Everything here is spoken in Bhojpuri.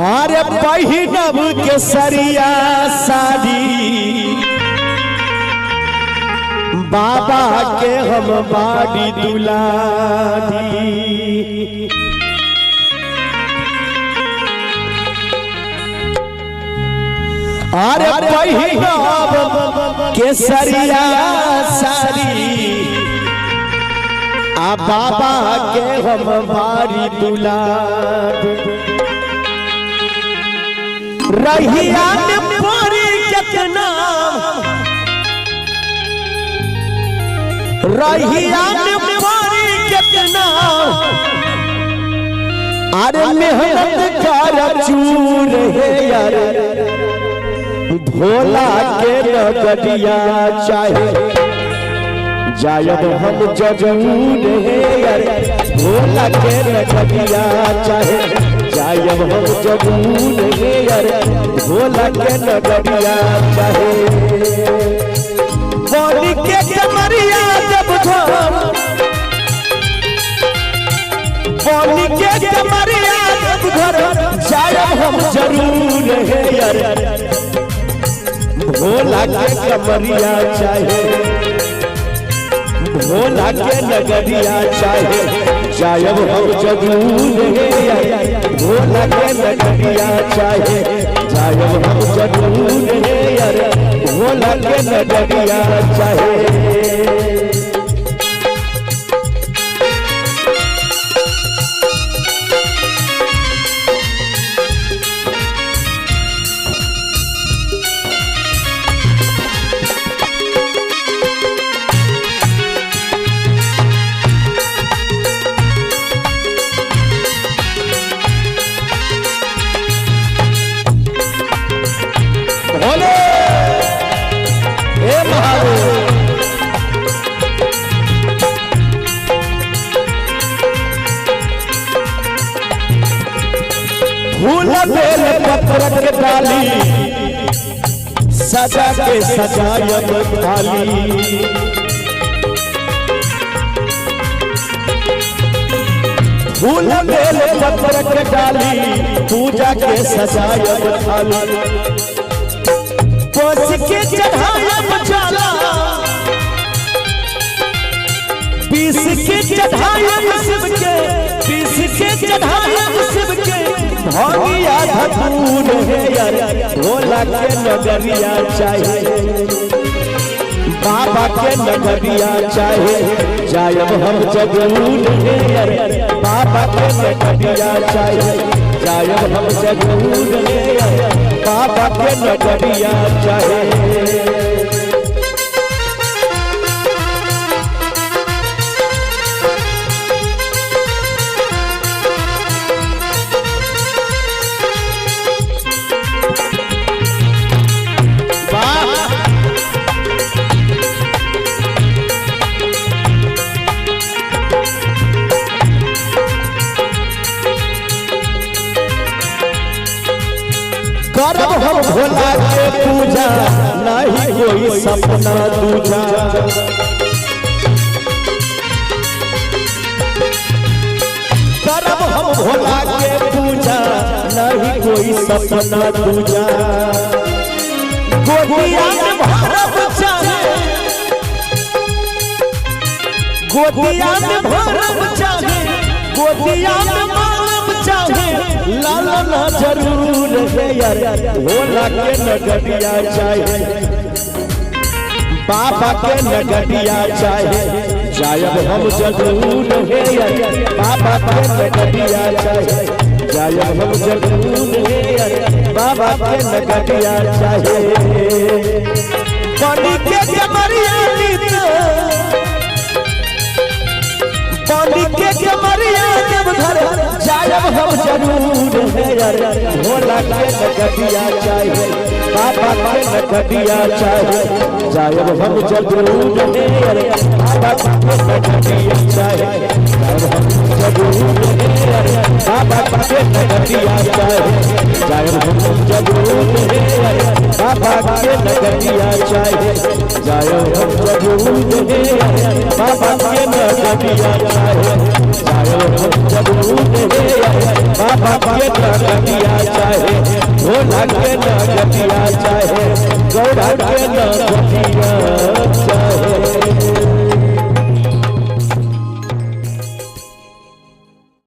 अरे पहिनब के सरिया साड़ी बाबा के हम बाड़ी दुलारी। अरे पहिनब के सरिया साड़ी आ बाबा के हम बाड़ी दुलारी। रहिया में परी कितना रहिया में परी कितना अरे मेहनत कर चूर है यार भोला के नगरिया चाहे जायब हम जरूर है यार भोला के नगरिया चाहे जायब हम जरूर है यार भोला के नगरिया चाहे। बोली के कमरिया जब धर बोली के कमरिया जब धर जायब हम जरूर है यार भोला के कमरिया चाहे भोला के नगरिया चाहे जायब हम जरूर है यार भोला के नगरिया चाहे जायब हम जरूर है यार भोला के नगरिया चाहे। फूल बेल पत्र के डाली सजा के सजायब थाली। फूल बेल पत्र के डाली पूजा के सजायब थाली। पोछ के चढ़ायब जाला पीस के चढ़ायब शिव के पीस के चढ़ायब शिव के भगिया धतूर है यार भोला के नगरिया चाहे बाबा के नगरिया चाहे जायब हम जरूर है यार बाबा के नगरिया चाहे जायब हम जरूर है यार बाबा के नगरिया चाहे। करब हम भोला के पूजा नहीं कोई सपना दूजा। करब हम भोला के पूजा नहीं कोई सपना दूजा। गोदिया में भरब चाहे गोदिया में भरब चाहे गोदिया में मारब चाहे लालना जरूर है यार भोला के नगरिया चाहे बाबा के नगरिया चाहे जायब हम जरूर है यार बाबा के नगरिया चाहे जायब हम जरूर है यार बाबा के नगरिया चाहे। बनी के कमरिया बनी के कमरिया जब घर जायब हम जरूर है यार भोला के नगरिया चाहे बाबा के नगरिया चाहे जायब हम जरूर है यार बाबा के नगरिया चाहे जायब हम जरूर है यार बाबा के नगरिया चाहे जायब हम जरूर है यार बाबा के नगरिया चाहे जायब हम जरूर है यार बाबा के नगरिया चाहे जायब हम जरूर है बाबा के नगरिया चाहे के नगरिया